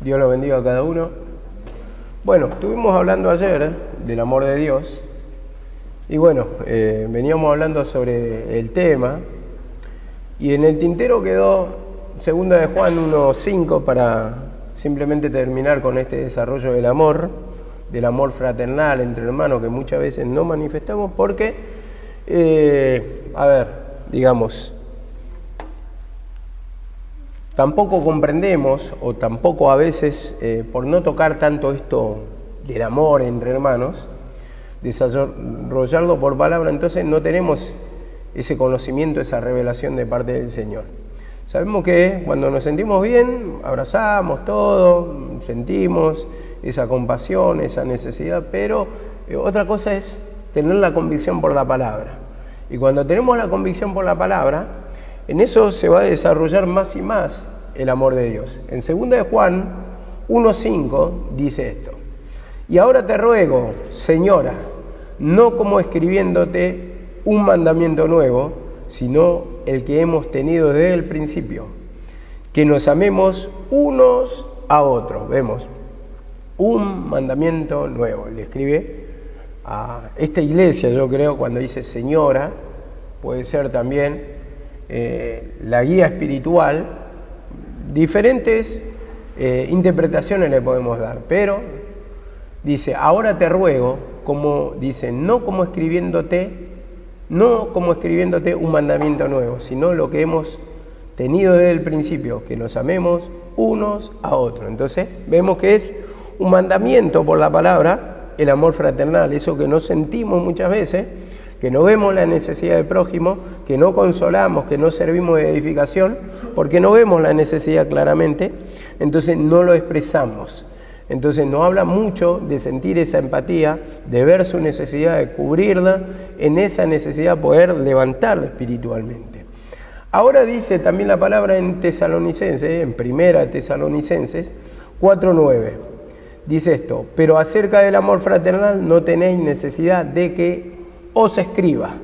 Dios lo bendiga a cada uno. Bueno, estuvimos hablando ayer del amor de Dios y bueno, veníamos hablando sobre el tema y en el tintero quedó 2 de Juan 1:5 para simplemente terminar con este desarrollo del amor fraternal entre hermanos que muchas veces no manifestamos porque, tampoco comprendemos o tampoco a veces, por no tocar tanto esto del amor entre hermanos, desarrollarlo por palabra, entonces no tenemos ese conocimiento, esa revelación de parte del Señor. Sabemos que cuando nos sentimos bien, abrazamos todo, sentimos esa compasión, esa necesidad, pero otra cosa es tener la convicción por la palabra. Y cuando tenemos la convicción por la palabra, en eso se va a desarrollar más y más el amor de Dios. En 2 de Juan 1:5 dice esto: y ahora te ruego, Señora, no como escribiéndote un mandamiento nuevo, sino el que hemos tenido desde el principio, que nos amemos unos a otros. Vemos, un mandamiento nuevo. Le escribe a esta iglesia, yo creo, cuando dice Señora, puede ser también la guía espiritual. Diferentes interpretaciones le podemos dar, pero dice, ahora te ruego, como dice, no como escribiéndote un mandamiento nuevo, sino lo que hemos tenido desde el principio, que nos amemos unos a otros. Entonces vemos que es un mandamiento por la palabra, el amor fraternal, eso que no sentimos muchas veces, que no vemos la necesidad del prójimo, que no consolamos, que no servimos de edificación, porque no vemos la necesidad claramente, entonces no lo expresamos. Entonces nos habla mucho de sentir esa empatía, de ver su necesidad, de cubrirla, en esa necesidad poder levantarla espiritualmente. Ahora dice también la palabra en Tesalonicenses, en 1 Tesalonicenses 4:9, dice esto: pero acerca del amor fraternal no tenéis necesidad de que os escriba,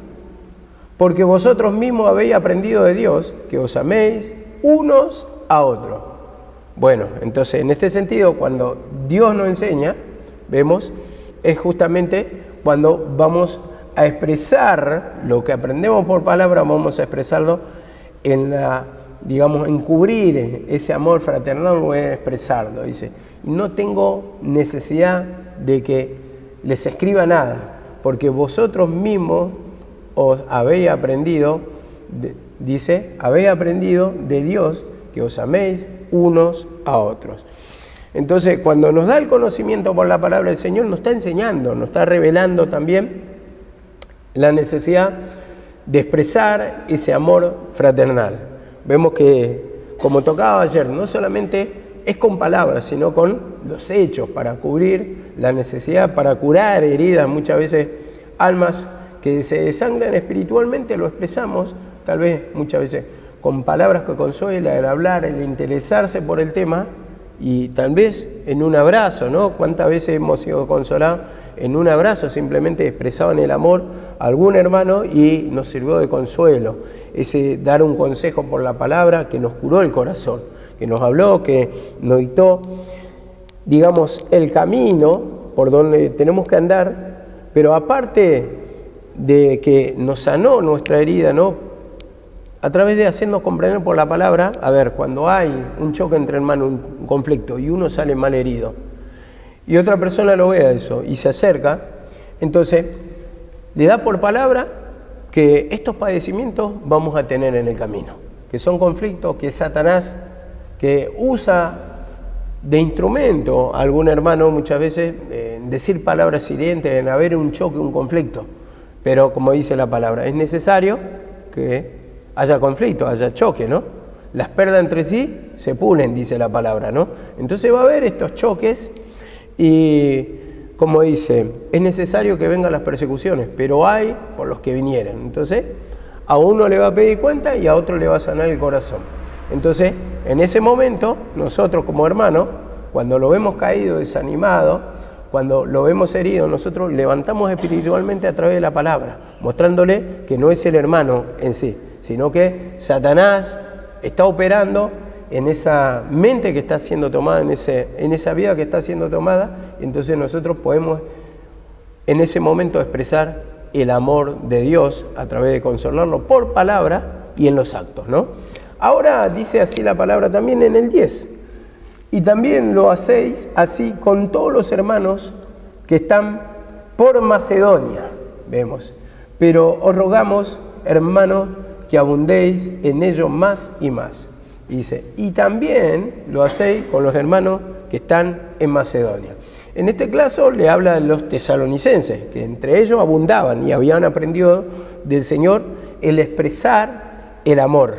porque vosotros mismos habéis aprendido de Dios que os améis unos a otros. Bueno, entonces en este sentido, cuando Dios nos enseña, vemos, es justamente cuando vamos a expresar lo que aprendemos por palabra, vamos a expresarlo en cubrir ese amor fraternal, o en expresarlo. Dice, no tengo necesidad de que les escriba nada, porque vosotros mismos os habéis aprendido, habéis aprendido de Dios que os améis unos a otros. Entonces, cuando nos da el conocimiento por la palabra del Señor, nos está enseñando, nos está revelando también la necesidad de expresar ese amor fraternal. Vemos que, como tocaba ayer, no solamente es con palabras, sino con los hechos para cubrir la necesidad, para curar heridas, muchas veces almas que se desangran espiritualmente, lo expresamos, tal vez muchas veces con palabras que consuelan, el hablar, el interesarse por el tema, y tal vez en un abrazo, ¿no? ¿Cuántas veces hemos sido consolados en un abrazo, simplemente expresado en el amor a algún hermano y nos sirvió de consuelo? Ese dar un consejo por la palabra que nos curó el corazón, que nos habló, que nos dictó, el camino por donde tenemos que andar, pero aparte de que nos sanó nuestra herida, ¿no? A través de hacernos comprender por la palabra, cuando hay un choque entre hermanos, un conflicto, y uno sale mal herido, y otra persona lo ve a eso, y se acerca, entonces le da por palabra que estos padecimientos vamos a tener en el camino, que son conflictos que Satanás, que usa de instrumento a algún hermano muchas veces, en decir palabras hirientes, en haber un choque, un conflicto, pero como dice la palabra, es necesario que haya conflicto, haya choque, ¿no? Las perdas entre sí se pulen, dice la palabra, ¿no? Entonces va a haber estos choques y, como dice, es necesario que vengan las persecuciones, pero hay por los que vinieran. Entonces, a uno le va a pedir cuenta y a otro le va a sanar el corazón. Entonces, en ese momento, nosotros como hermanos, cuando lo vemos caído, desanimado, cuando lo vemos herido, nosotros levantamos espiritualmente a través de la palabra, mostrándole que no es el hermano en sí, sino que Satanás está operando en esa mente que está siendo tomada, en esa vida que está siendo tomada. Entonces nosotros podemos en ese momento expresar el amor de Dios a través de consolarlo por palabra y en los actos, ¿no? Ahora dice así la palabra también en el 10. Y también lo hacéis así con todos los hermanos que están por Macedonia, vemos. Pero os rogamos, hermanos, que abundéis en ello más y más. Y dice, y también lo hacéis con los hermanos que están en Macedonia. En este caso le habla de los tesalonicenses, que entre ellos abundaban y habían aprendido del Señor el expresar el amor,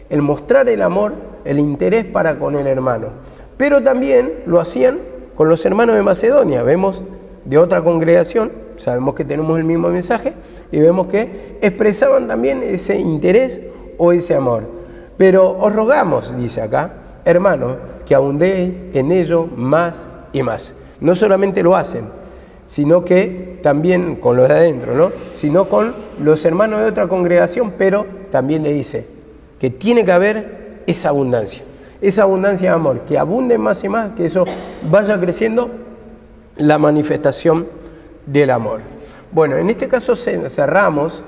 el mostrar el amor, el interés para con el hermano. Pero también lo hacían con los hermanos de Macedonia. Vemos de otra congregación, sabemos que tenemos el mismo mensaje, y vemos que expresaban también ese interés o ese amor. Pero os rogamos, dice acá, hermanos, que abundéis en ello más y más. No solamente lo hacen, sino que también con los de adentro, ¿no? Sino con los hermanos de otra congregación, pero también le dice que tiene que haber esa abundancia de amor, que abunde más y más, que eso vaya creciendo la manifestación del amor. Bueno, en este caso cerramos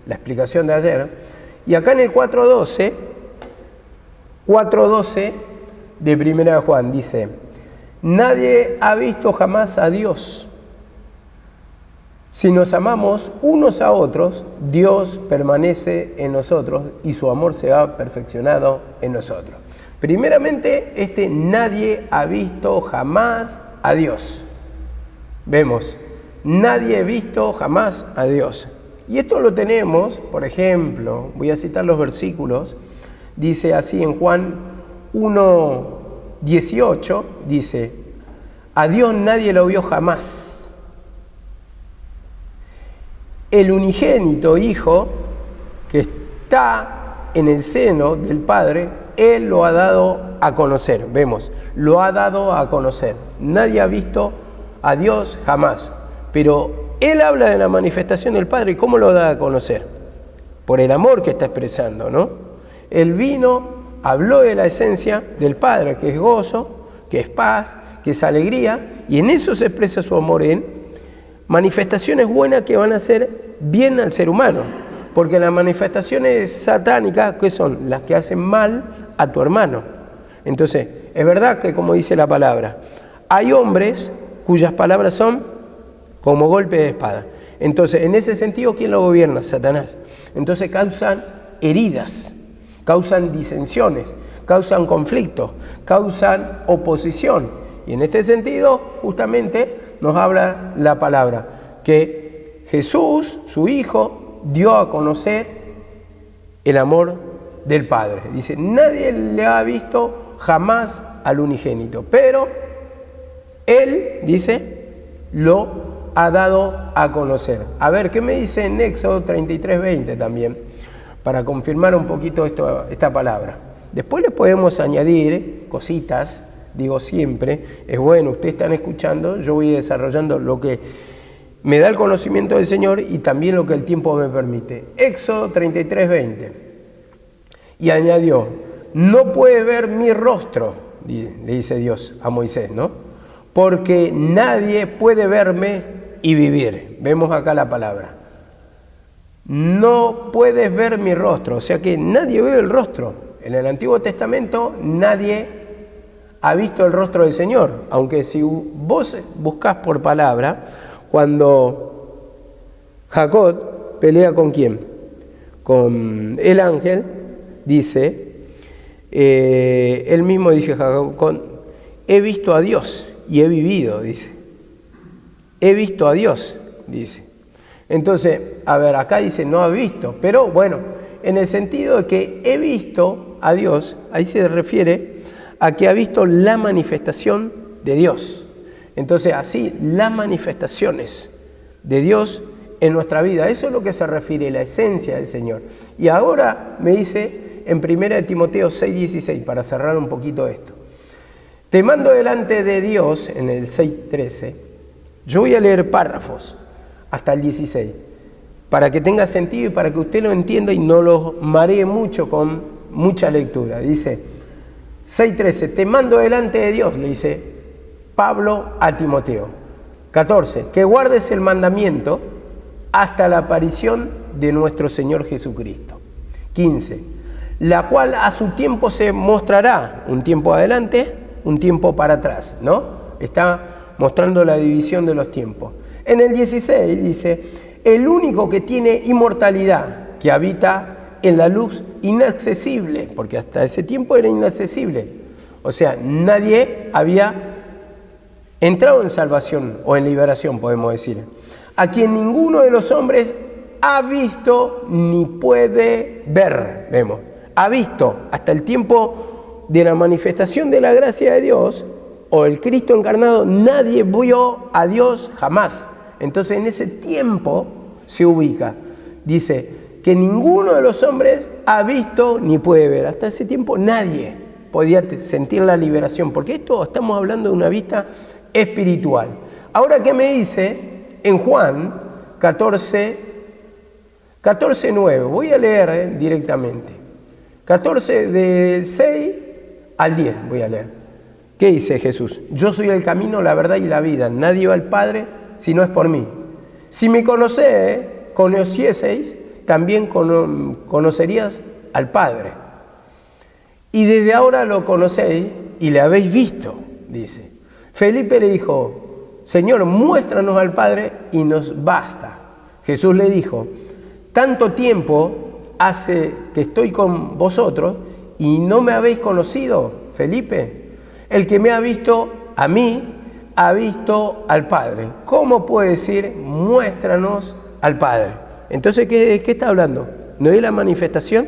la explicación de ayer, y acá en el 4.12 de Primera de Juan dice: nadie ha visto jamás a Dios. Si nos amamos unos a otros, Dios permanece en nosotros y su amor se ha perfeccionado en nosotros. Primeramente, nadie ha visto jamás a Dios. Vemos, nadie ha visto jamás a Dios. Y esto lo tenemos, por ejemplo, voy a citar los versículos, dice así en Juan 1:18, dice, a Dios nadie lo vio jamás. El unigénito Hijo que está en el seno del Padre, Él lo ha dado a conocer. Vemos, lo ha dado a conocer. Nadie ha visto a Dios jamás. Pero Él habla de la manifestación del Padre. ¿Y cómo lo da a conocer? Por el amor que está expresando, ¿no? Él vino, habló de la esencia del Padre, que es gozo, que es paz, que es alegría, y en eso se expresa su amor, en manifestaciones buenas que van a hacer bien al ser humano, porque las manifestaciones satánicas, ¿qué son? Las que hacen mal a tu hermano. Entonces, es verdad que, como dice la palabra, hay hombres cuyas palabras son como golpe de espada. Entonces, en ese sentido, ¿quién lo gobierna? Satanás. Entonces causan heridas, causan disensiones, causan conflictos, causan oposición. Y en este sentido, justamente, nos habla la palabra, que Jesús, su Hijo, dio a conocer el amor del Padre. Dice, nadie le ha visto jamás al unigénito, pero Él, dice, lo ha dado a conocer. A ver, ¿qué me dice en Éxodo 33:20 también? Para confirmar un poquito esta palabra. Después les podemos añadir cositas. Digo siempre, es bueno, ustedes están escuchando, yo voy desarrollando lo que me da el conocimiento del Señor y también lo que el tiempo me permite. Éxodo 33:20. Y añadió, no puedes ver mi rostro, le dice Dios a Moisés, ¿no? Porque nadie puede verme y vivir. Vemos acá la palabra. No puedes ver mi rostro, o sea que nadie ve el rostro. En el Antiguo Testamento nadie ha visto el rostro del Señor, aunque si vos buscás por palabra, cuando Jacob pelea con quién, con el ángel, dice, él mismo dice Jacob, he visto a Dios y he vivido, dice, he visto a Dios, dice. Entonces, a ver, acá dice no ha visto, pero bueno, en el sentido de que he visto a Dios, ahí se refiere a que ha visto la manifestación de Dios. Entonces, así, las manifestaciones de Dios en nuestra vida, eso es lo que se refiere a la esencia del Señor. Y ahora me dice en 1 Timoteo 6:16, para cerrar un poquito esto. Te mando delante de Dios, en el 6:13, yo voy a leer párrafos hasta el 16, para que tenga sentido y para que usted lo entienda y no lo maree mucho con mucha lectura. Dice 6:13, te mando delante de Dios, le dice Pablo a Timoteo. 14, que guardes el mandamiento hasta la aparición de nuestro Señor Jesucristo. 15, la cual a su tiempo se mostrará, un tiempo adelante, un tiempo para atrás, ¿no? Está mostrando la división de los tiempos. En el 16 dice, el único que tiene inmortalidad, que habita en la luz inaccesible, porque hasta ese tiempo era inaccesible. O sea, nadie había entrado en salvación o en liberación, podemos decir. A quien ninguno de los hombres ha visto ni puede ver. Vemos, ha visto hasta el tiempo de la manifestación de la gracia de Dios o el Cristo encarnado, nadie vio a Dios jamás. Entonces en ese tiempo se ubica. Dice que ninguno de los hombres ha visto ni puede ver. Hasta ese tiempo nadie podía sentir la liberación, porque esto estamos hablando de una vista espiritual. Ahora, ¿qué me dice en Juan 14:9? Voy a leer directamente. 14 del 6 al 10 voy a leer. ¿Qué dice Jesús? Yo soy el camino, la verdad y la vida. Nadie va al Padre si no es por mí. Si me conocieseis, también conocerías al Padre. Y desde ahora lo conocéis y le habéis visto, dice. Felipe le dijo, Señor, muéstranos al Padre y nos basta. Jesús le dijo, tanto tiempo hace que estoy con vosotros y no me habéis conocido, Felipe. El que me ha visto a mí, ha visto al Padre. ¿Cómo puede decir, muéstranos al Padre? Entonces, ¿qué está hablando? ¿No es la manifestación?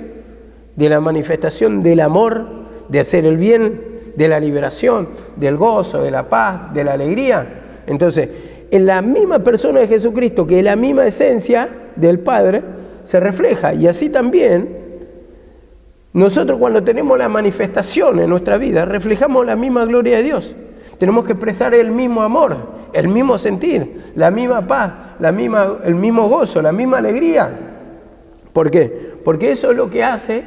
De la manifestación del amor, de hacer el bien, de la liberación, del gozo, de la paz, de la alegría. Entonces, en la misma persona de Jesucristo, que es la misma esencia del Padre, se refleja. Y así también, nosotros cuando tenemos la manifestación en nuestra vida, reflejamos la misma gloria de Dios. Tenemos que expresar el mismo amor, el mismo sentir, la misma paz, el mismo gozo, la misma alegría. ¿Por qué? Porque eso es lo que hace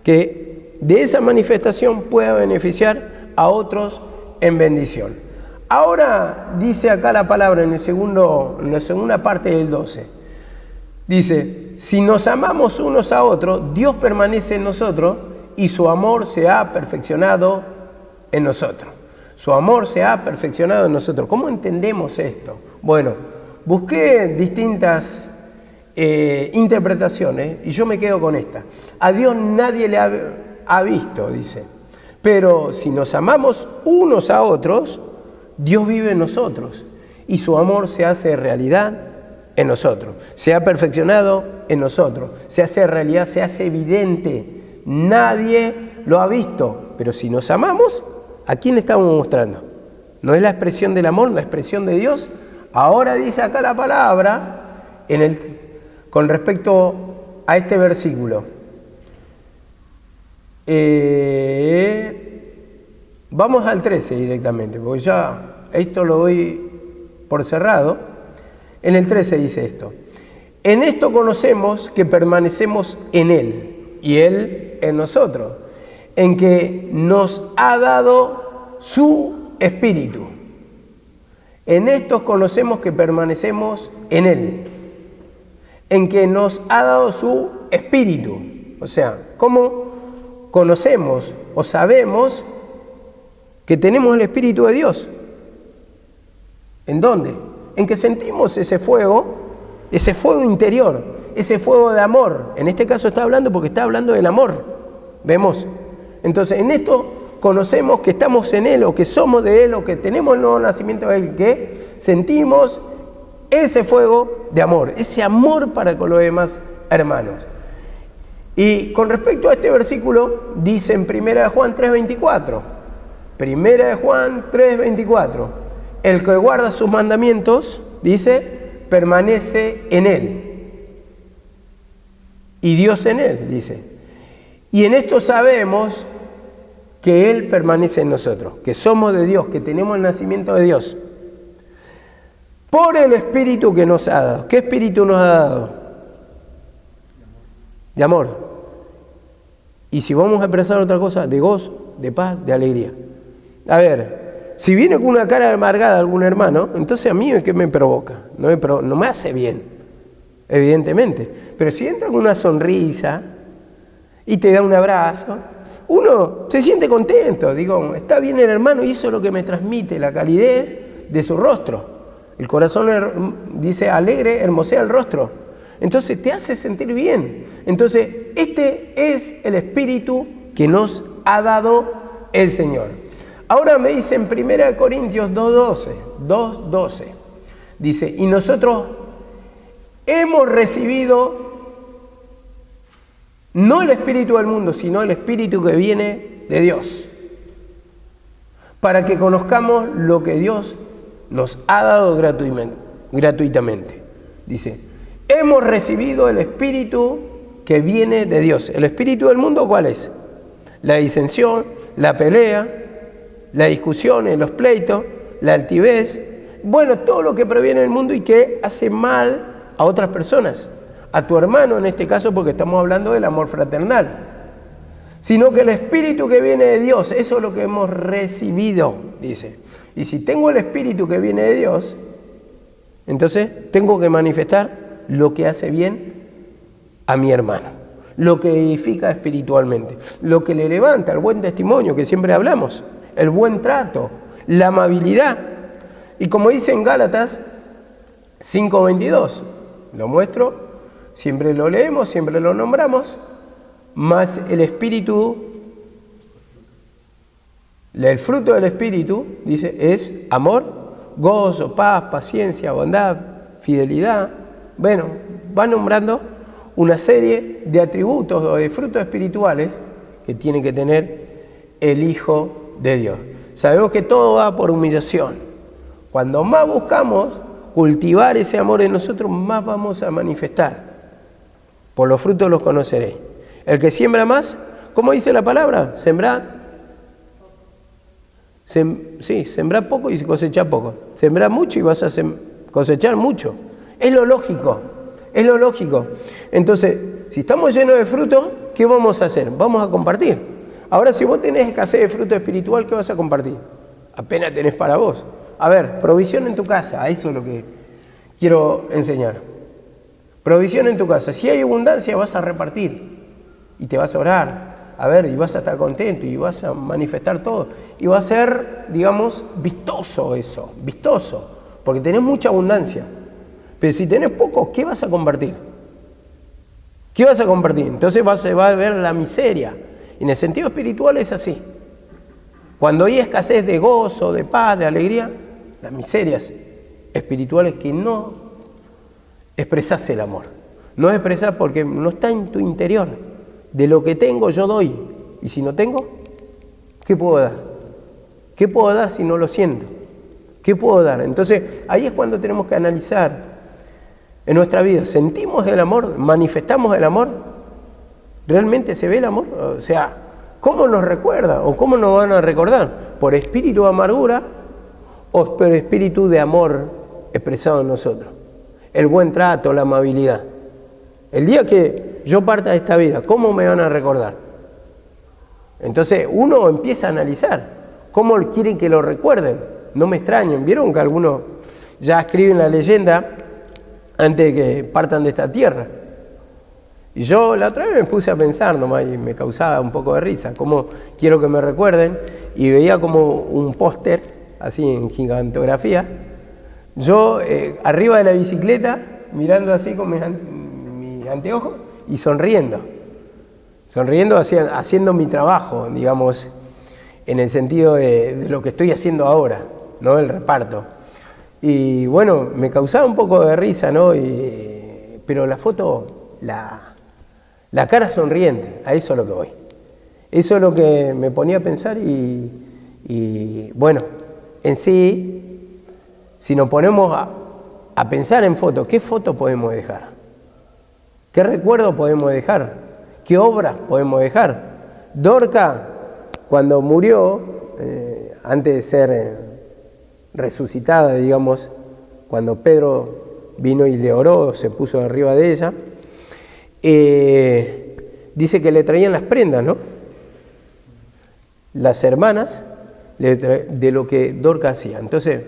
que de esa manifestación pueda beneficiar a otros en bendición. Ahora dice acá la palabra en la segunda parte del 12. Dice, si nos amamos unos a otros, Dios permanece en nosotros y su amor se ha perfeccionado en nosotros. Su amor se ha perfeccionado en nosotros. ¿Cómo entendemos esto? Bueno, busqué distintas interpretaciones y yo me quedo con esta. A Dios nadie le ha visto, dice. Pero si nos amamos unos a otros, Dios vive en nosotros y su amor se hace realidad en nosotros. Se ha perfeccionado en nosotros. Se hace realidad, se hace evidente. Nadie lo ha visto. Pero si nos amamos, ¿a quién le estamos mostrando? ¿No es la expresión del amor, la expresión de Dios? Ahora dice acá la palabra con respecto a este versículo. Vamos al 13 directamente, porque ya esto lo doy por cerrado. En el 13 dice esto. En esto conocemos que permanecemos en Él y Él en nosotros, en que nos ha dado su Espíritu. En esto conocemos que permanecemos en Él, en que nos ha dado su Espíritu. O sea, ¿cómo conocemos o sabemos que tenemos el Espíritu de Dios? ¿En dónde? En que sentimos ese fuego interior, ese fuego de amor. En este caso está hablando porque está hablando del amor. ¿Vemos? Entonces, en esto conocemos que estamos en Él, o que somos de Él, o que tenemos el nuevo nacimiento de Él, que sentimos ese fuego de amor, ese amor para con los demás hermanos. Y con respecto a este versículo, dice en 1 Juan 3:24, 1 Juan 3:24, el que guarda sus mandamientos, dice, permanece en Él. Y Dios en Él, dice. Y en esto sabemos que Él permanece en nosotros, que somos de Dios, que tenemos el nacimiento de Dios. Por el Espíritu que nos ha dado. ¿Qué Espíritu nos ha dado? De amor. Y si vamos a expresar otra cosa, de gozo, de paz, de alegría. A ver, si viene con una cara amargada algún hermano, entonces a mí ¿qué me provoca? No me hace bien, evidentemente. Pero si entra con una sonrisa y te da un abrazo, uno se siente contento. Digo, está bien el hermano y eso es lo que me transmite, la calidez de su rostro. El corazón, dice, alegre, hermosea el rostro. Entonces te hace sentir bien. Entonces este es el espíritu que nos ha dado el Señor. Ahora me dice en 1 Corintios 2:12, dice, y nosotros hemos recibido no el espíritu del mundo, sino el espíritu que viene de Dios, para que conozcamos lo que Dios nos ha dado gratuitamente. Dice, hemos recibido el espíritu que viene de Dios. ¿El espíritu del mundo cuál es? La disensión, la pelea, las discusiones, los pleitos, la altivez, bueno, todo lo que proviene del mundo y que hace mal a otras personas, a tu hermano en este caso, porque estamos hablando del amor fraternal, sino que el espíritu que viene de Dios, eso es lo que hemos recibido, dice. Y si tengo el espíritu que viene de Dios, entonces tengo que manifestar lo que hace bien a mi hermano, lo que edifica espiritualmente, lo que le levanta, el buen testimonio que siempre hablamos, el buen trato, la amabilidad. Y como dice en Gálatas 5:22, lo muestro, siempre lo leemos, siempre lo nombramos, mas el espíritu, el fruto del espíritu, dice, es amor, gozo, paz, paciencia, bondad, fidelidad. Bueno, va nombrando una serie de atributos o de frutos espirituales que tiene que tener el Hijo de Dios. Sabemos que todo va por humillación. Cuando más buscamos cultivar ese amor en nosotros, más vamos a manifestar. Por los frutos los conoceréis. El que siembra más, ¿cómo dice la palabra? Sembrar poco y cosecha poco. Sembrar mucho y vas a cosechar mucho. Es lo lógico, es lo lógico. Entonces, si estamos llenos de fruto, ¿qué vamos a hacer? Vamos a compartir. Ahora, si vos tenés escasez de fruto espiritual, ¿qué vas a compartir? Apenas tenés para vos. A ver, provisión en tu casa, eso es lo que quiero enseñar. Provisión en tu casa. Si hay abundancia, vas a repartir y te vas a orar. A ver, y vas a estar contento y vas a manifestar todo. Y va a ser, digamos, vistoso eso, vistoso, porque tenés mucha abundancia. Pero si tenés poco, ¿qué vas a compartir? ¿Qué vas a compartir? Entonces se va a ver la miseria. Y en el sentido espiritual es así. Cuando hay escasez de gozo, de paz, de alegría, las miserias espirituales que no expresás el amor. No expresás porque no está en tu interior. De lo que tengo yo doy. Y si no tengo, ¿qué puedo dar? ¿Qué puedo dar si no lo siento? ¿Qué puedo dar? Entonces ahí es cuando tenemos que analizar en nuestra vida. ¿Sentimos el amor? ¿Manifestamos el amor? ¿Realmente se ve el amor? O sea, ¿cómo nos recuerda? ¿O cómo nos van a recordar? ¿Por espíritu de amargura o por espíritu de amor expresado en nosotros? El buen trato, la amabilidad. El día que yo parta de esta vida, ¿cómo me van a recordar? Entonces uno empieza a analizar cómo quieren que lo recuerden. No me extrañen. ¿Vieron que algunos ya escriben la leyenda antes de que partan de esta tierra? Y yo la otra vez me puse a pensar nomás y me causaba un poco de risa, cómo quiero que me recuerden, y veía como un póster, así en gigantografía, yo arriba de la bicicleta, mirando así con mis anteojos y sonriendo haciendo mi trabajo, digamos, en el sentido de lo que estoy haciendo ahora, ¿no? El reparto. Y bueno, me causaba un poco de risa, ¿no? Pero la foto, la cara sonriente, a eso es lo que voy. Eso es lo que me ponía a pensar y bueno, en sí, si nos ponemos a pensar en fotos, ¿qué foto podemos dejar? ¿Qué recuerdo podemos dejar? ¿Qué obras podemos dejar? Dorca, cuando murió, antes de ser resucitada, digamos, cuando Pedro vino y le oró, se puso arriba de ella, dice que le traían las prendas, ¿no? Las hermanas de lo que Dorcas hacía. Entonces,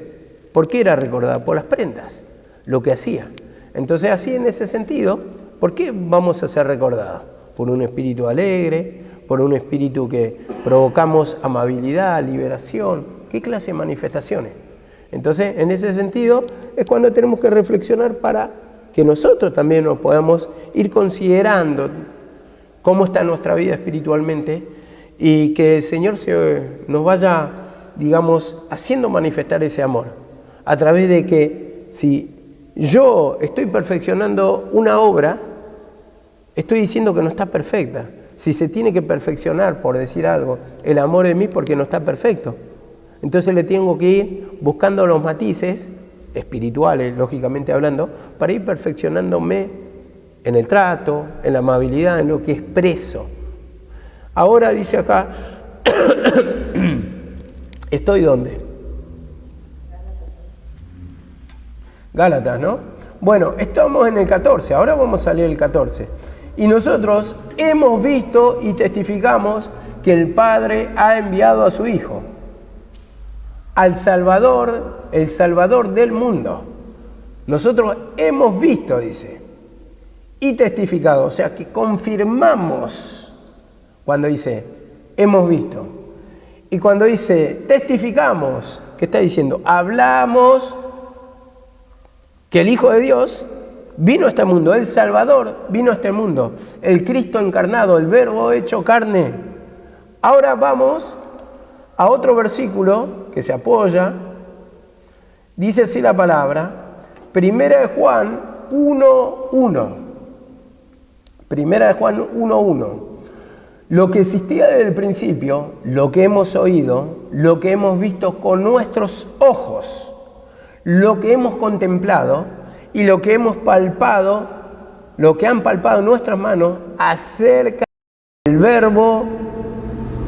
¿por qué era recordada? Por las prendas, lo que hacía. Entonces, así en ese sentido, ¿por qué vamos a ser recordados? Por un espíritu alegre, por un espíritu que provocamos amabilidad, liberación. ¿Qué clase de manifestaciones? Entonces, en ese sentido, es cuando tenemos que reflexionar para que nosotros también nos podamos ir considerando cómo está nuestra vida espiritualmente y que el Señor nos vaya, digamos, haciendo manifestar ese amor. A través de que si yo estoy perfeccionando una obra, estoy diciendo que no está perfecta. Si se tiene que perfeccionar, por decir algo, el amor de mí porque no está perfecto. Entonces le tengo que ir buscando los matices espirituales, lógicamente hablando, para ir perfeccionándome en el trato, en la amabilidad, en lo que expreso. Ahora dice acá, ¿estoy dónde? Gálatas, ¿no? Bueno, estamos en el 14, ahora vamos a leer el 14. Y nosotros hemos visto y testificamos que el Padre ha enviado a su Hijo, al Salvador, el Salvador del mundo. Nosotros hemos visto, dice, y testificado, o sea que confirmamos cuando dice hemos visto. Y cuando dice testificamos, ¿qué está diciendo? Hablamos que el Hijo de Dios vino a este mundo, el Salvador vino a este mundo, el Cristo encarnado, el Verbo hecho carne. Ahora vamos a otro versículo que se apoya, dice así la palabra, Primera de Juan 1:1. Primera de Juan 1:1. Lo que existía desde el principio, lo que hemos oído, lo que hemos visto con nuestros ojos, lo que hemos contemplado y lo que hemos palpado, lo que han palpado nuestras manos acerca del verbo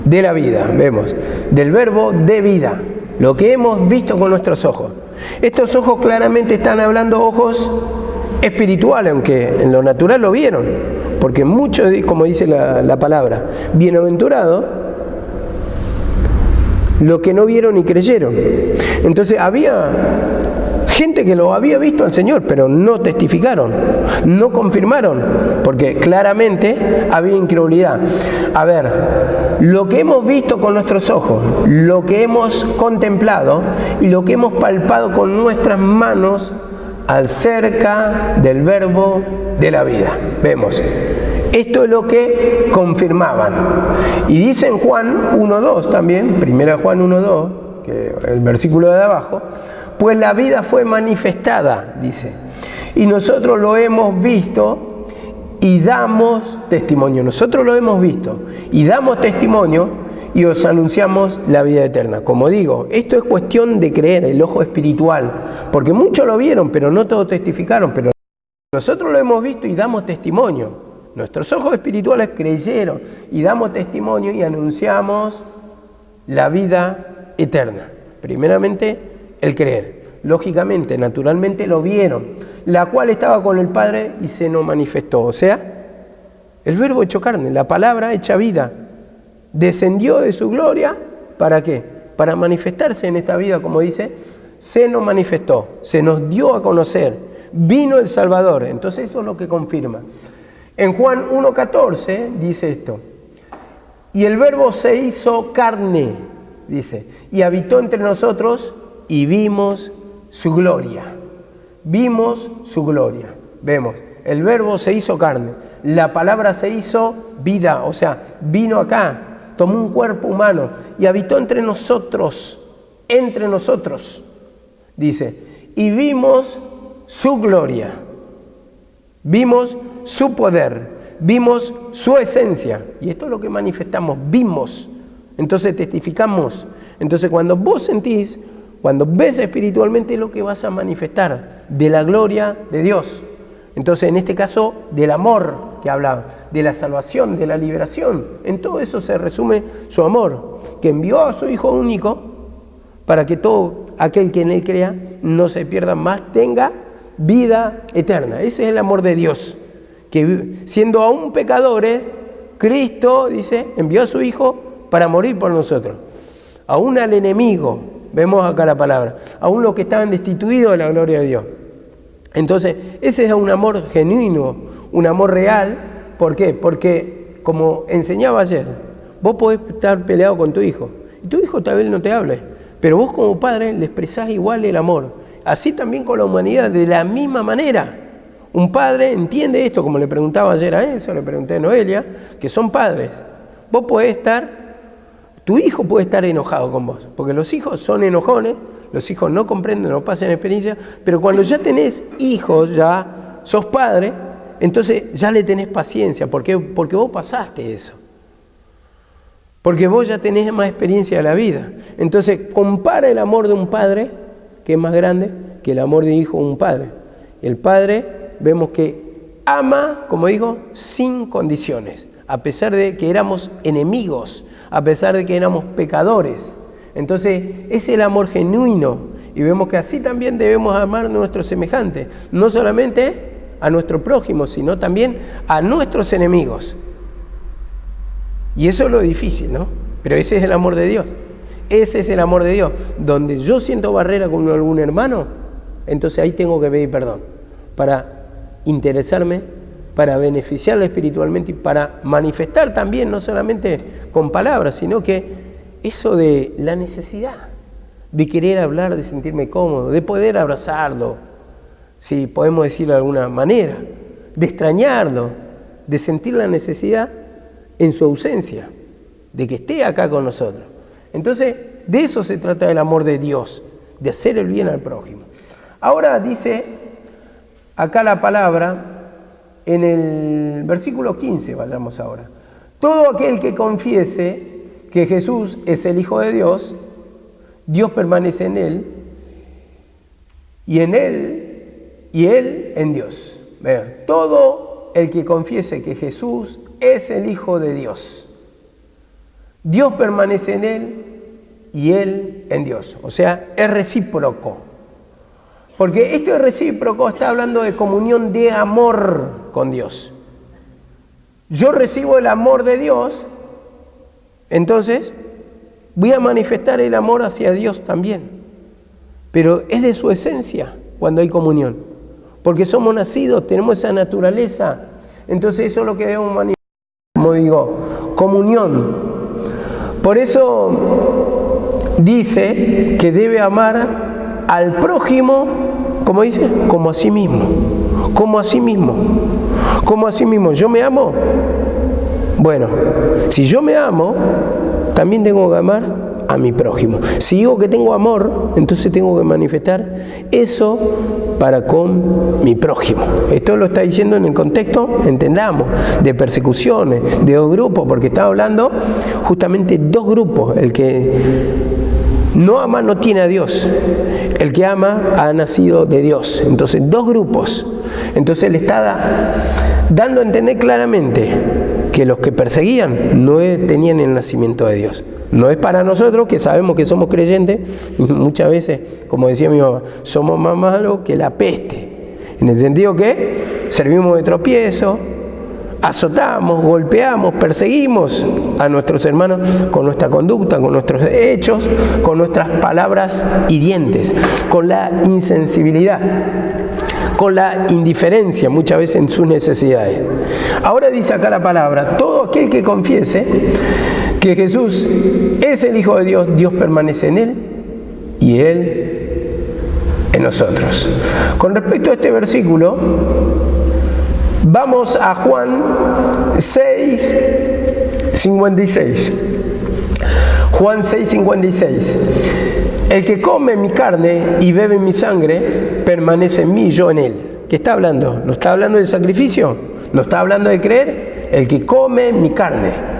de la vida, vemos, del verbo de vida, lo que hemos visto con nuestros ojos. Estos ojos claramente están hablando ojos espirituales, aunque en lo natural lo vieron, porque muchos, como dice la palabra, bienaventurado lo que no vieron y creyeron. Entonces había gente que lo había visto al Señor, pero no testificaron, no confirmaron, porque claramente había incredulidad. A ver, lo que hemos visto con nuestros ojos, lo que hemos contemplado y lo que hemos palpado con nuestras manos acerca del verbo de la vida. Vemos, esto es lo que confirmaban. Y dice en Juan 1:2 también, primera Juan 1:2, que el versículo de abajo, pues la vida fue manifestada, dice, y nosotros lo hemos visto y damos testimonio. Nosotros lo hemos visto y damos testimonio y os anunciamos la vida eterna. Como digo, esto es cuestión de creer, el ojo espiritual, porque muchos lo vieron, pero no todos testificaron, pero nosotros lo hemos visto y damos testimonio. Nuestros ojos espirituales creyeron y damos testimonio y anunciamos la vida eterna. Primeramente, el creer. Lógicamente, naturalmente lo vieron, la cual estaba con el Padre y se nos manifestó. O sea, el verbo hecho carne, la palabra hecha vida, descendió de su gloria, ¿para qué? Para manifestarse en esta vida, como dice, se nos manifestó, se nos dio a conocer, vino el Salvador. Entonces eso es lo que confirma. En Juan 1:14 dice esto, y el verbo se hizo carne, dice, y habitó entre nosotros y vimos su gloria. Vimos su gloria. Vemos, el verbo se hizo carne, la palabra se hizo vida, o sea, vino acá, tomó un cuerpo humano y habitó entre nosotros, dice, y vimos su gloria, vimos su poder, vimos su esencia, y esto es lo que manifestamos, vimos, entonces testificamos. Entonces cuando vos sentís, cuando ves espiritualmente, es lo que vas a manifestar de la gloria de Dios. Entonces, en este caso, del amor que hablaba, de la salvación, de la liberación. En todo eso se resume su amor, que envió a su Hijo único para que todo aquel que en Él crea no se pierda más, tenga vida eterna. Ese es el amor de Dios, que siendo aún pecadores, Cristo, dice, envió a su Hijo para morir por nosotros. Aún al enemigo, vemos acá la palabra, aún los que estaban destituidos de la gloria de Dios. Entonces, ese es un amor genuino, un amor real. ¿Por qué? Porque, como enseñaba ayer, vos podés estar peleado con tu hijo, y tu hijo tal vez no te hable, pero vos como padre le expresás igual el amor. Así también con la humanidad, de la misma manera. Un padre entiende esto, como le preguntaba ayer a Enzo, le pregunté a Noelia, que son padres. Vos podés tu hijo puede estar enojado con vos, porque los hijos son enojones, los hijos no comprenden, no pasan experiencia, pero cuando ya tenés hijos, ya sos padre, entonces ya le tenés paciencia. ¿Por qué? Porque vos pasaste eso. Porque vos ya tenés más experiencia de la vida. Entonces compara el amor de un padre, que es más grande, que el amor de hijo de un padre. El padre vemos que ama, como digo, sin condiciones, a pesar de que éramos enemigos, a pesar de que éramos pecadores. Entonces, es el amor genuino, y vemos que así también debemos amar a nuestros semejantes, no solamente a nuestro prójimo, sino también a nuestros enemigos. Y eso es lo difícil, ¿no? Pero ese es el amor de Dios. Ese es el amor de Dios. Donde yo siento barrera con algún hermano, entonces ahí tengo que pedir perdón, para interesarme, para beneficiarle espiritualmente y para manifestar también, no solamente con palabras, sino que eso de la necesidad de querer hablar, de sentirme cómodo, de poder abrazarlo, si podemos decirlo de alguna manera, de extrañarlo, de sentir la necesidad en su ausencia, de que esté acá con nosotros. Entonces, de eso se trata el amor de Dios, de hacer el bien al prójimo. Ahora dice acá la palabra, en el versículo 15, vayamos ahora. Todo aquel que confiese que Jesús es el Hijo de Dios, Dios permanece en él, y él en Dios. Vean, todo el que confiese que Jesús es el Hijo de Dios, Dios permanece en él y él en Dios. O sea, es recíproco. Porque este recíproco está hablando de comunión de amor con Dios. Yo recibo el amor de Dios, entonces voy a manifestar el amor hacia Dios también. Pero es de su esencia cuando hay comunión. Porque somos nacidos, tenemos esa naturaleza. Entonces eso es lo que debemos manifestar, como digo, comunión. Por eso dice que debe amar al prójimo, como dice, como a sí mismo. Como a sí mismo. Como a sí mismo. ¿Yo me amo? Bueno, si yo me amo, también tengo que amar a mi prójimo. Si digo que tengo amor, entonces tengo que manifestar eso para con mi prójimo. Esto lo está diciendo en el contexto, entendamos, de persecuciones, de dos grupos, porque está hablando justamente dos grupos. El que no ama no tiene a Dios. El que ama ha nacido de Dios. Entonces, dos grupos. Entonces le está dando a entender claramente que los que perseguían no tenían el nacimiento de Dios. No es para nosotros, que sabemos que somos creyentes, y muchas veces, como decía mi mamá, somos más malos que la peste. En el sentido que servimos de tropiezo, azotamos, golpeamos, perseguimos a nuestros hermanos con nuestra conducta, con nuestros hechos, con nuestras palabras hirientes, con la insensibilidad, con la indiferencia muchas veces en sus necesidades. Ahora dice acá la palabra, todo aquel que confiese que Jesús es el Hijo de Dios, Dios permanece en él y él en nosotros. Con respecto a este versículo, vamos a Juan 6:56. Juan 6:56. El que come mi carne y bebe mi sangre, permanece en mí, yo en él. ¿Qué está hablando? ¿No está hablando de sacrificio? ¿No está hablando de creer? El que come mi carne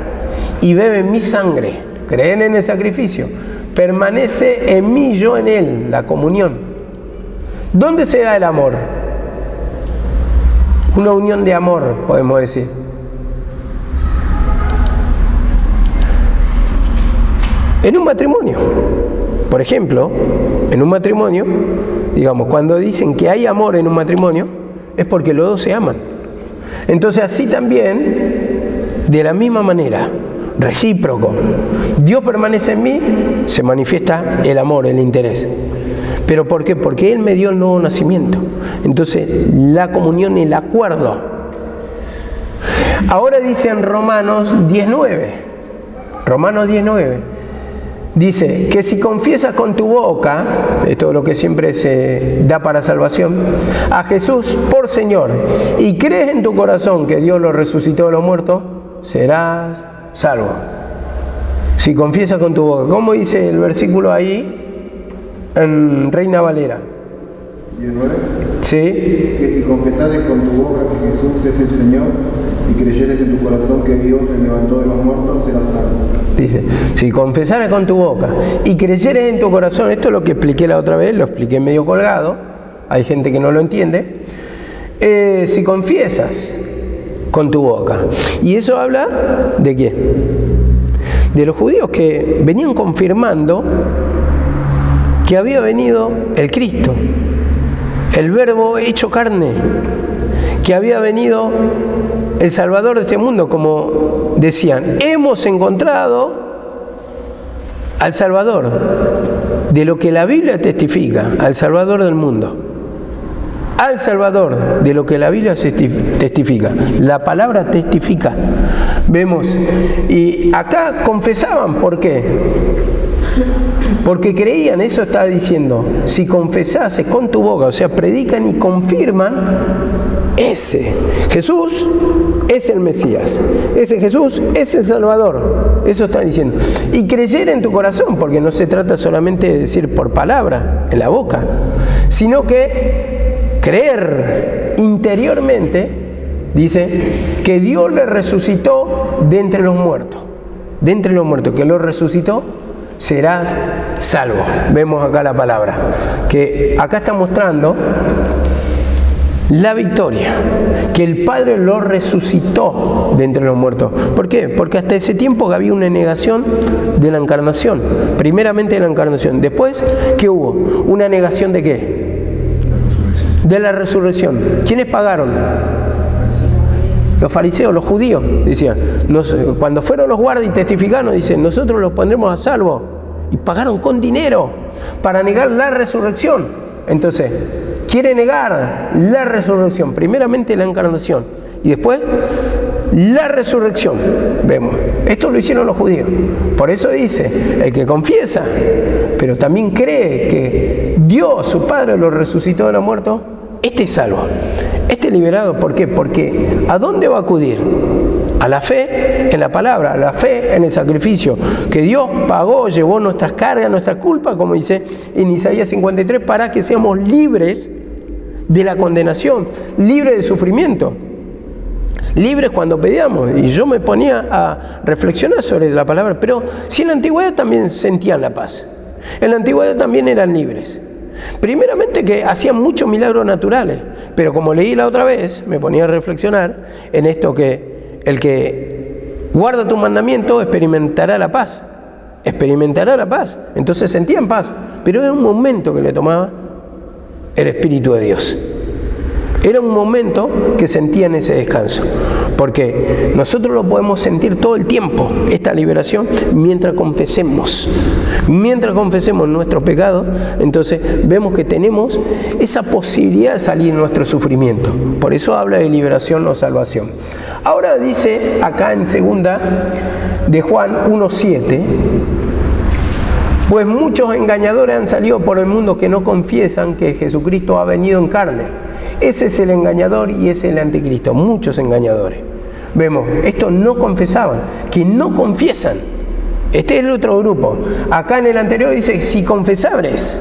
y bebe mi sangre, creen en el sacrificio, permanece en mí, yo en él, la comunión. ¿Dónde se da el amor? Una unión de amor, podemos decir. En un matrimonio, por ejemplo, en un matrimonio, digamos, cuando dicen que hay amor en un matrimonio, es porque los dos se aman. Entonces así también De la misma manera, recíproco, Dios permanece en mí, se manifiesta el amor, el interés. ¿Pero por qué? Porque Él me dio el nuevo nacimiento. Entonces, la comunión, el acuerdo. Ahora dice en Romanos 19, dice que si confiesas con tu boca, esto es lo que siempre se da para salvación, a Jesús por Señor, y crees en tu corazón que Dios lo resucitó de los muertos, serás salvo. Si confiesas con tu boca, ¿cómo dice el versículo ahí en Reina Valera? 19. Sí. Que si confesares con tu boca que Jesús es el Señor y creyeres en tu corazón que Dios le levantó de los muertos, serás salvo. Dice, si confesares con tu boca y creyeres en tu corazón, esto es lo que expliqué la otra vez, lo expliqué medio colgado, hay gente que no lo entiende, si confiesas con tu boca. Y eso habla ¿de qué? De los judíos que venían confirmando que había venido el Cristo, el Verbo hecho carne, que había venido el Salvador de este mundo, como decían, hemos encontrado al Salvador, de lo que la Biblia testifica, al Salvador del mundo, al Salvador, de lo que la Biblia testifica, la palabra testifica, vemos, y acá confesaban, ¿por qué? Porque creían, eso está diciendo, si confesases con tu boca, o sea, predican y confirman, ese Jesús es el Mesías, ese Jesús es el Salvador, eso está diciendo. Y creer en tu corazón, porque no se trata solamente de decir por palabra, en la boca, sino que creer interiormente, dice, que Dios le resucitó de entre los muertos, que lo resucitó, serás salvo. Vemos acá la palabra, que acá está mostrando la victoria, que el Padre lo resucitó de entre los muertos. ¿Por qué? Porque hasta ese tiempo había una negación de la encarnación, primeramente de la encarnación, después, ¿qué hubo? Una negación ¿de qué? De la resurrección. ¿Quiénes pagaron? Los fariseos, los judíos, decían, cuando fueron los guardias y testificaron, dicen, nosotros los pondremos a salvo, y pagaron con dinero para negar la resurrección. Entonces, quiere negar la resurrección, primeramente la encarnación, y después la resurrección. Vemos, esto lo hicieron los judíos. Por eso dice, el que confiesa, pero también cree que Dios, su Padre, lo resucitó de los muertos, este es salvo. Este es liberado. ¿Por qué? Porque ¿a dónde va a acudir? A la fe en la palabra, a la fe en el sacrificio, que Dios pagó, llevó nuestras cargas, nuestras culpas, como dice en Isaías 53, para que seamos libres de la condenación, libres del sufrimiento, libres cuando pedíamos. Y yo me ponía a reflexionar sobre la palabra, pero si en la antigüedad también sentían la paz, en la antigüedad también eran libres. Primeramente que hacían muchos milagros naturales, pero como leí la otra vez, me ponía a reflexionar en esto, que el que guarda tu mandamiento experimentará la paz, entonces sentían paz, pero era un momento que le tomaba el Espíritu de Dios, era un momento que sentían ese descanso, porque nosotros lo podemos sentir todo el tiempo, esta liberación, mientras confesemos nuestros pecados. Entonces vemos que tenemos esa posibilidad de salir de nuestro sufrimiento. Por eso habla de liberación o salvación. Ahora dice acá en segunda de Juan 1:7, pues muchos engañadores han salido por el mundo que no confiesan que Jesucristo ha venido en carne. Ese es el engañador y ese es el anticristo, muchos engañadores. Vemos, estos no confesaban, que no confiesan. Este es el otro grupo. Acá en el anterior dice, si confesares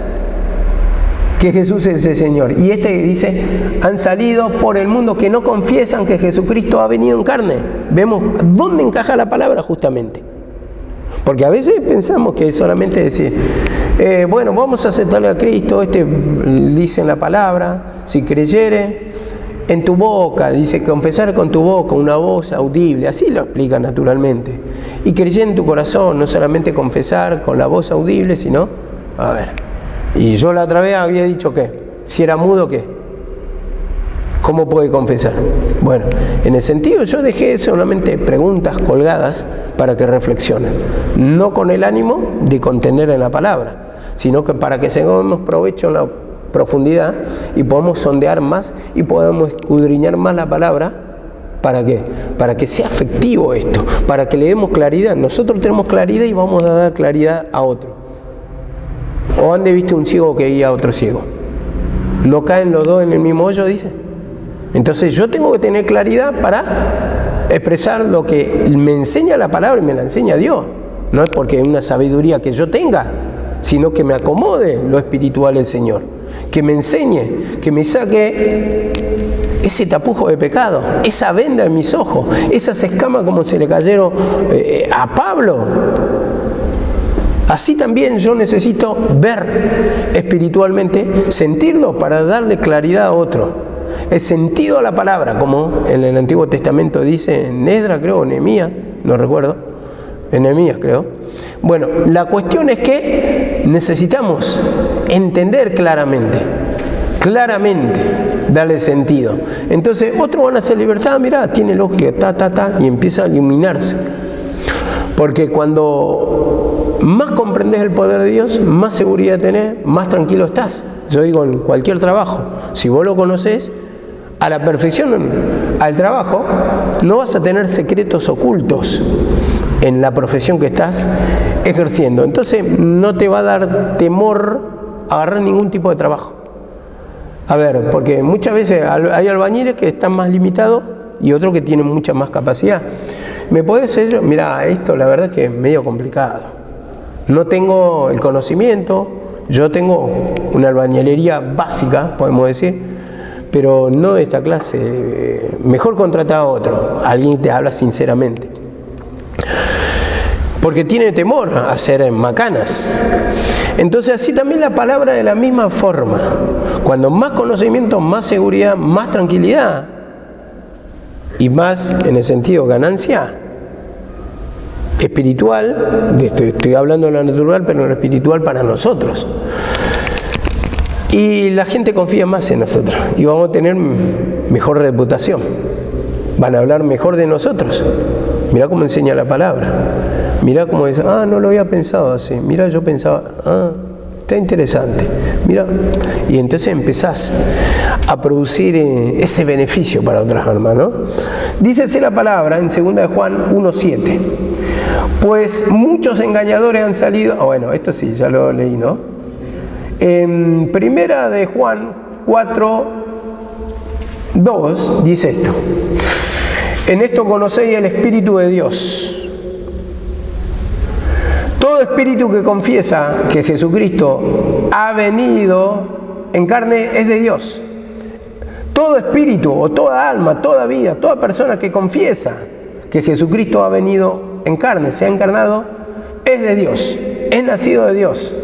que Jesús es el Señor. Y este dice, han salido por el mundo que no confiesan que Jesucristo ha venido en carne. Vemos dónde encaja la palabra justamente. Porque a veces pensamos que es solamente decir, bueno, vamos a aceptarle a Cristo, dice en la palabra, si creyere en tu boca, dice confesar con tu boca, una voz audible, así lo explica naturalmente. Y creyer en tu corazón, no solamente confesar con la voz audible, sino, y yo la otra vez había dicho que, si era mudo, ¿qué? ¿Cómo puede confesar? Bueno, en el sentido yo dejé solamente preguntas colgadas para que reflexionen, no con el ánimo de contender en la palabra, sino que para que tengamos provecho en la profundidad y podamos sondear más y podamos escudriñar más la palabra. ¿Para qué? Para que sea efectivo esto, para que le demos claridad. Nosotros tenemos claridad y vamos a dar claridad a otro. ¿O han visto un ciego que guía a otro ciego? ¿No caen los dos en el mismo hoyo, dice? Entonces yo tengo que tener claridad para expresar lo que me enseña la palabra y me la enseña Dios. No es porque es una sabiduría que yo tenga, sino que me acomode lo espiritual del Señor. Que me enseñe, que me saque ese tapujo de pecado, esa venda en mis ojos, esas escamas como se le cayeron a Pablo. Así también yo necesito ver espiritualmente, sentirlo para darle claridad a otro. El sentido a la palabra, como en el Antiguo Testamento dice en Esdras, creo, en Nehemías, no recuerdo, en Nehemías creo. Bueno, la cuestión es que necesitamos entender claramente, darle sentido. Entonces, otros van a hacer libertad, mirá, tiene lógica, y empieza a iluminarse. Porque cuando más comprendes el poder de Dios, más seguridad tenés, más tranquilo estás. Yo digo, en cualquier trabajo, si vos lo conocés a la perfección al trabajo, no vas a tener secretos ocultos en la profesión que estás ejerciendo. Entonces, no te va a dar temor agarrar ningún tipo de trabajo. A ver, porque muchas veces hay albañiles que están más limitados y otros que tienen mucha más capacidad. ¿Me podés decir, mira, esto la verdad es que es medio complicado? No tengo el conocimiento, yo tengo una albañilería básica, podemos decir, pero no de esta clase. Mejor contratar a otro, alguien te habla sinceramente. Porque tiene temor a hacer macanas. Entonces así también la palabra de la misma forma. Cuando más conocimiento, más seguridad, más tranquilidad y más, en el sentido, ganancia espiritual, estoy hablando de lo natural, pero lo espiritual para nosotros. Y la gente confía más en nosotros y vamos a tener mejor reputación. Van a hablar mejor de nosotros. Mirá cómo enseña la palabra. Mirá cómo dice, no lo había pensado así. Mirá, yo pensaba, está interesante. Mirá. Y entonces empezás a producir ese beneficio para otras almas, ¿no? Dice así la palabra en 2 de Juan 1:7. Pues muchos engañadores han salido. Bueno, esto sí, ya lo leí, ¿no? En 1 de Juan 4:2 dice esto. En esto conocéis el Espíritu de Dios. Todo espíritu que confiesa que Jesucristo ha venido en carne es de Dios. Todo espíritu o toda alma, toda vida, toda persona que confiesa que Jesucristo ha venido en carne, se ha encarnado, es de Dios, es nacido de Dios.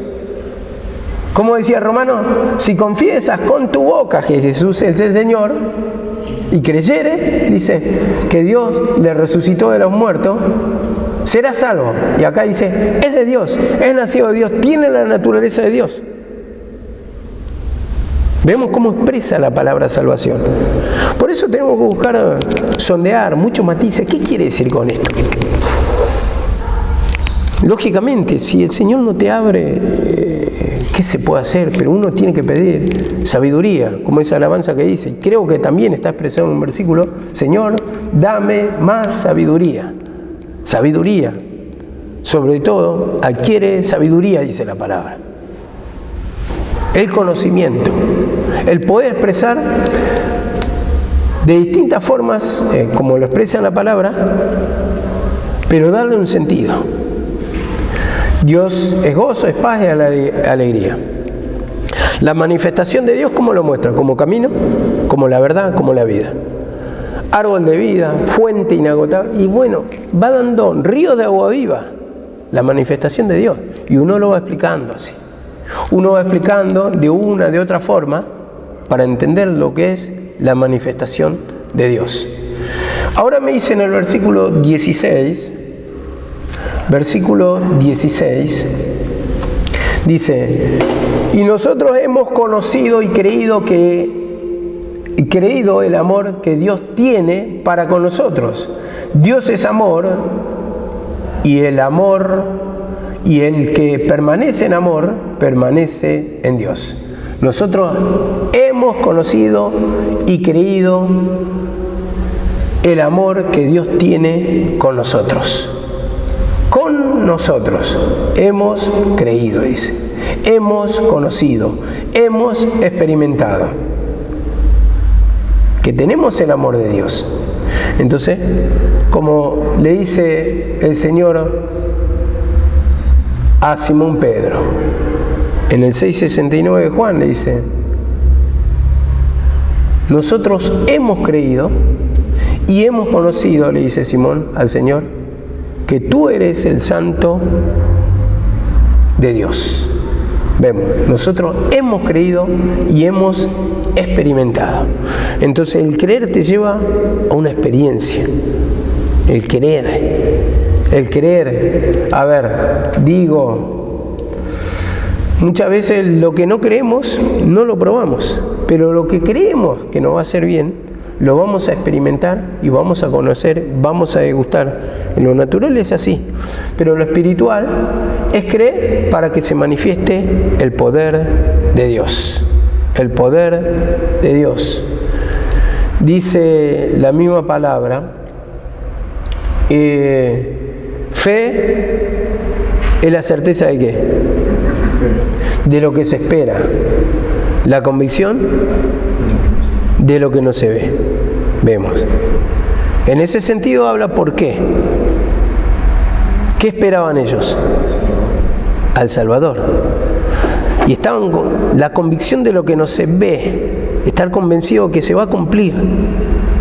Como decía Romano, si confiesas con tu boca que Jesús es el Señor y creyere, dice, que Dios le resucitó de los muertos, será salvo. Y acá dice, es de Dios, es nacido de Dios, tiene la naturaleza de Dios. Vemos cómo expresa la palabra salvación. Por eso tenemos que buscar, sondear, muchos matices. ¿Qué quiere decir con esto? Lógicamente, si el Señor no te abre, ¿qué se puede hacer? Pero uno tiene que pedir sabiduría, como esa alabanza que dice. Creo que también está expresado en un versículo, Señor, dame más sabiduría. Sabiduría. Sobre todo, adquiere sabiduría, dice la palabra. El conocimiento, el poder expresar de distintas formas, como lo expresa la palabra, pero darle un sentido. Dios es gozo, es paz y alegría. La manifestación de Dios, ¿cómo lo muestra? Como camino, como la verdad, como la vida. Árbol de vida, fuente inagotable. Y bueno, va dando ríos de agua viva, la manifestación de Dios. Y uno lo va explicando así. Uno va explicando de una, de otra forma, para entender lo que es la manifestación de Dios. Ahora me dice en el versículo 16, dice, y nosotros hemos conocido y creído que creído el amor que Dios tiene para con nosotros. Dios es amor, y el amor, y el que permanece en amor, permanece en Dios. Nosotros hemos conocido y creído el amor que Dios tiene con nosotros. Con nosotros hemos creído, dice. Hemos conocido, hemos experimentado que tenemos el amor de Dios. Entonces, como le dice el Señor a Simón Pedro, en el 6:69 de Juan le dice: nosotros hemos creído y hemos conocido, le dice Simón al Señor, que tú eres el Santo de Dios. Vemos, nosotros hemos creído y hemos experimentado. Entonces el creer te lleva a una experiencia. El creer, a ver, digo, muchas veces lo que no creemos no lo probamos, pero lo que creemos que nos va a hacer bien, lo vamos a experimentar y vamos a conocer, vamos a degustar. En lo natural es así, pero en lo espiritual es creer para que se manifieste el poder de Dios. El poder de Dios. Dice la misma palabra, fe es la certeza de ¿qué? De lo que se espera. La convicción de lo que no se ve. Vemos. En ese sentido habla por qué. ¿Qué esperaban ellos? Al Salvador. Y estaban con la convicción de lo que no se ve, estar convencido que se va a cumplir.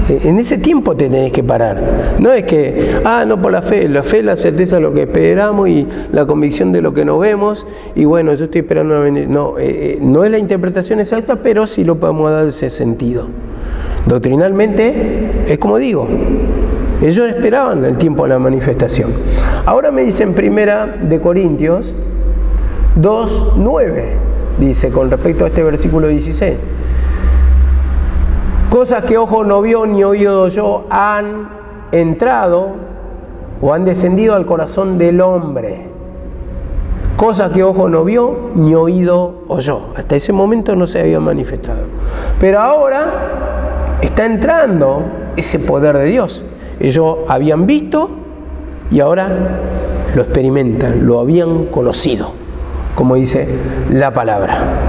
En ese tiempo te tenés que parar. No es que, no por la fe es la certeza de lo que esperamos y la convicción de lo que no vemos, y bueno, yo estoy esperando una bendición. No, no es la interpretación exacta, pero sí lo podemos dar ese sentido. Doctrinalmente, es como digo, ellos esperaban el tiempo de la manifestación. Ahora me dice en 1 Corintios 2:9, dice con respecto a este versículo 16. Cosas que ojo no vio ni oído oyó han entrado o han descendido al corazón del hombre. Cosas que ojo no vio ni oído oyó. Hasta ese momento no se había manifestado. Pero ahora está entrando ese poder de Dios. Ellos habían visto y ahora lo experimentan, lo habían conocido, como dice la palabra.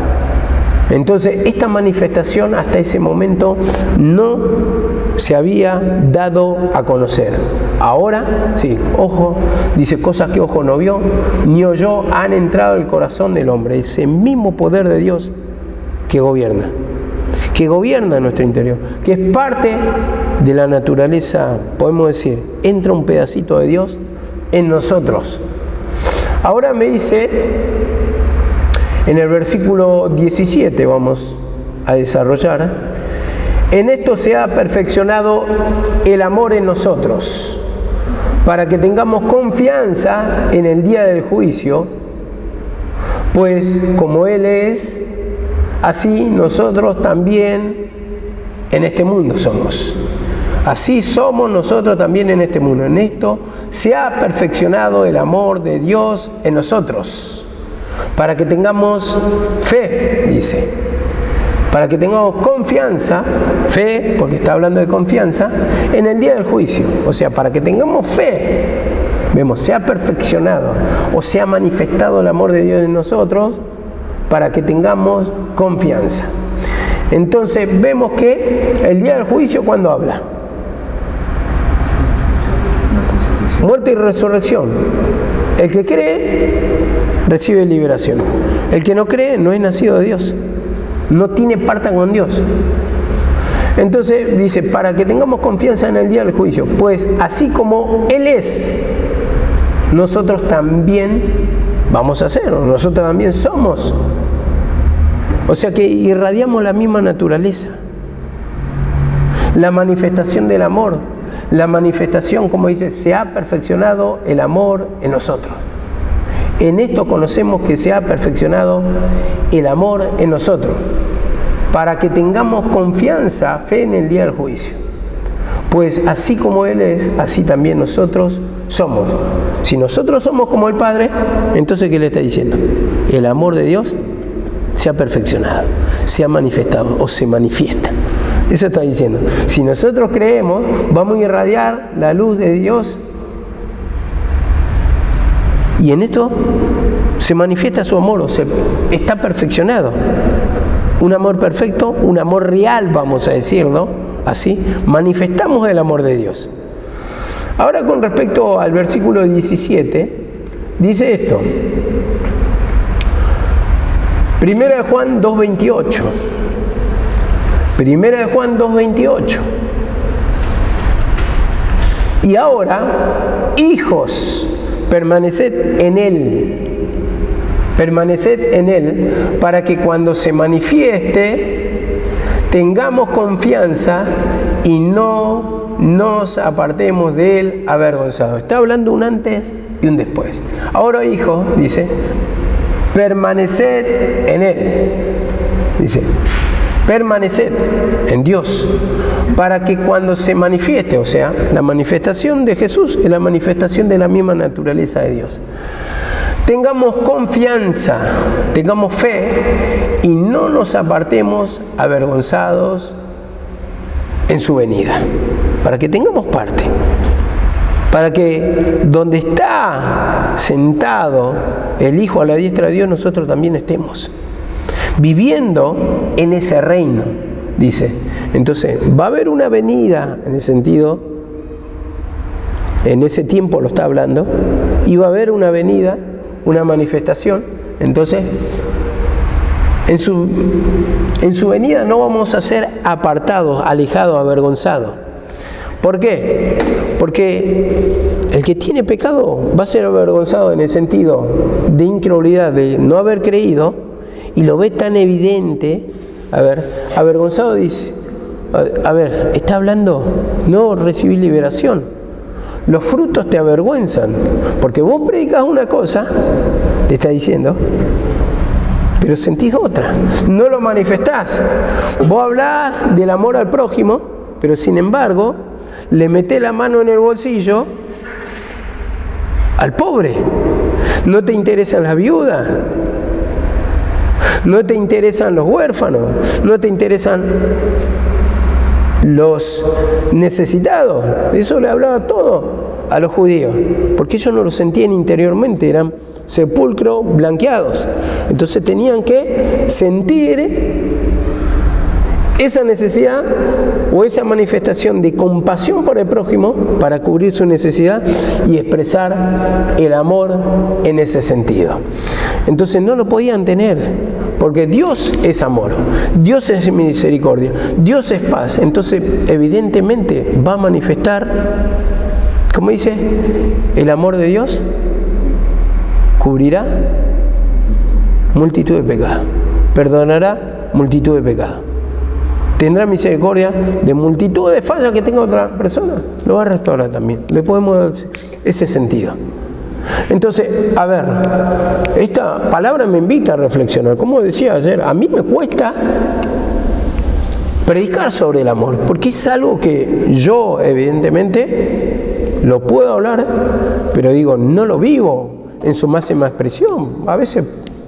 Entonces, esta manifestación hasta ese momento no se había dado a conocer. Ahora, sí, ojo, dice, cosas que ojo no vio, ni oyó, han entrado al corazón del hombre. Ese mismo poder de Dios que gobierna en nuestro interior, que es parte de la naturaleza, podemos decir, entra un pedacito de Dios en nosotros. Ahora me dice, en el versículo 17 vamos a desarrollar, en esto se ha perfeccionado el amor en nosotros, para que tengamos confianza en el día del juicio, pues como Él es, así nosotros también en este mundo somos. Así somos nosotros también en este mundo. En esto se ha perfeccionado el amor de Dios en nosotros, para que tengamos fe, dice, para que tengamos confianza, fe, porque está hablando de confianza, en el día del juicio. O sea, para que tengamos fe, vemos, se ha perfeccionado o se ha manifestado el amor de Dios en nosotros, para que tengamos confianza. Entonces vemos que el día del juicio, ¿cuándo habla? Muerte y resurrección. El que cree recibe liberación. El que no cree no es nacido de Dios, no tiene parte con Dios. Entonces dice, para que tengamos confianza en el día del juicio, pues así como Él es, nosotros también vamos a ser, nosotros también somos. O sea que irradiamos la misma naturaleza, la manifestación del amor, la manifestación, como dice, se ha perfeccionado el amor en nosotros. En esto conocemos que se ha perfeccionado el amor en nosotros. para que tengamos confianza, fe en el día del juicio. Pues así como Él es, así también nosotros somos. Si nosotros somos como el Padre, entonces ¿qué le está diciendo? El amor de Dios se ha perfeccionado, se ha manifestado o se manifiesta. Eso está diciendo. Si nosotros creemos, vamos a irradiar la luz de Dios y en esto se manifiesta su amor, o sea, está perfeccionado. Un amor perfecto, un amor real, vamos a decirlo así. Manifestamos el amor de Dios. Ahora, con respecto al versículo 17, dice esto. Primera de Juan 2:28. Primera de Juan 2:28. Y ahora, hijos, permaneced en Él. Permaneced en Él, para que cuando se manifieste, tengamos confianza y no nos apartemos de Él avergonzados. Está hablando un antes y un después. Ahora, hijos, dice, permaneced en Él. Dice, permaneced en Dios, para que cuando se manifieste, o sea, la manifestación de Jesús es la manifestación de la misma naturaleza de Dios. Tengamos confianza, tengamos fe y no nos apartemos avergonzados en su venida, para que tengamos parte, para que donde está sentado el Hijo a la diestra de Dios, nosotros también estemos viviendo en ese reino, dice. Entonces, va a haber una venida en el sentido, en ese tiempo lo está hablando, y va a haber una venida, una manifestación. Entonces, en su venida no vamos a ser apartados, alejados, avergonzados. ¿Por qué? Porque el que tiene pecado va a ser avergonzado en el sentido de incredulidad, de no haber creído, y lo ve tan evidente. A ver, avergonzado dice, a ver, está hablando, no recibís liberación. Los frutos te avergüenzan, porque vos predicás una cosa, te está diciendo, pero sentís otra, no lo manifestás. Vos hablás del amor al prójimo, pero sin embargo, le metés la mano en el bolsillo al pobre. No te interesan las viudas, no te interesan los huérfanos, no te interesan los necesitados. Eso le hablaba todo a los judíos, porque ellos no lo sentían interiormente, eran sepulcros blanqueados. Entonces tenían que sentir esa necesidad o esa manifestación de compasión por el prójimo para cubrir su necesidad y expresar el amor en ese sentido. Entonces no lo podían tener, porque Dios es amor, Dios es misericordia, Dios es paz. Entonces evidentemente va a manifestar, ¿cómo dice? El amor de Dios cubrirá multitud de pecados, perdonará multitud de pecados, tendrá misericordia de multitud de fallas que tenga otra persona, lo va a restaurar también. Le podemos dar ese sentido. Entonces, a ver, esta palabra me invita a reflexionar. Como decía ayer, a mí me cuesta predicar sobre el amor, porque es algo que yo, evidentemente, lo puedo hablar, pero digo, no lo vivo en su máxima expresión. A veces,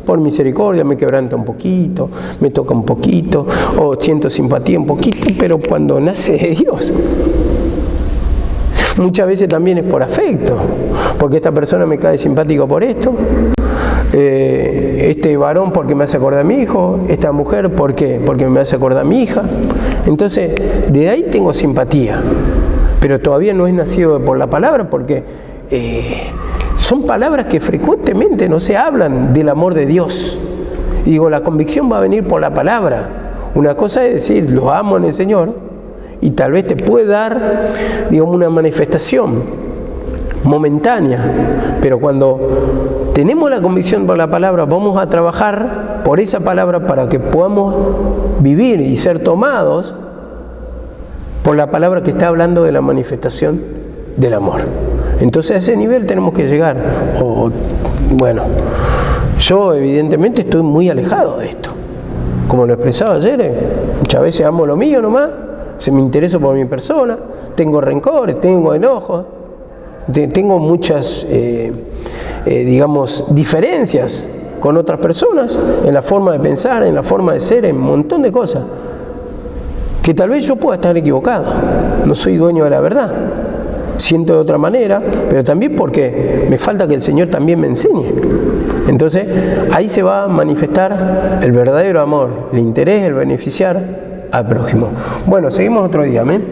por misericordia, me quebranta un poquito, me toca un poquito, o siento simpatía un poquito, pero cuando nace de Dios, muchas veces también es por afecto, porque esta persona me cae simpático por esto, este varón porque me hace acordar a mi hijo, esta mujer porque me hace acordar a mi hija. Entonces, de ahí tengo simpatía, pero todavía no es nacido por la palabra, porque son palabras que frecuentemente no se hablan del amor de Dios. Y digo, la convicción va a venir por la palabra. Una cosa es decir, lo amo en el Señor, y tal vez te puede dar, digamos, una manifestación momentánea, pero cuando tenemos la convicción por la palabra, vamos a trabajar por esa palabra para que podamos vivir y ser tomados por la palabra que está hablando de la manifestación del amor. Entonces a ese nivel tenemos que llegar. Bueno, yo evidentemente estoy muy alejado de esto, como lo expresaba ayer, muchas veces amo lo mío nomás, me intereso por mi persona, tengo rencores, tengo enojos, tengo muchas, digamos, diferencias con otras personas, en la forma de pensar, en la forma de ser, en un montón de cosas, que tal vez yo pueda estar equivocado, no soy dueño de la verdad, siento de otra manera, pero también porque me falta que el Señor también me enseñe. Entonces, ahí se va a manifestar el verdadero amor, el interés, el beneficiar al prójimo. Bueno, seguimos otro día, amén.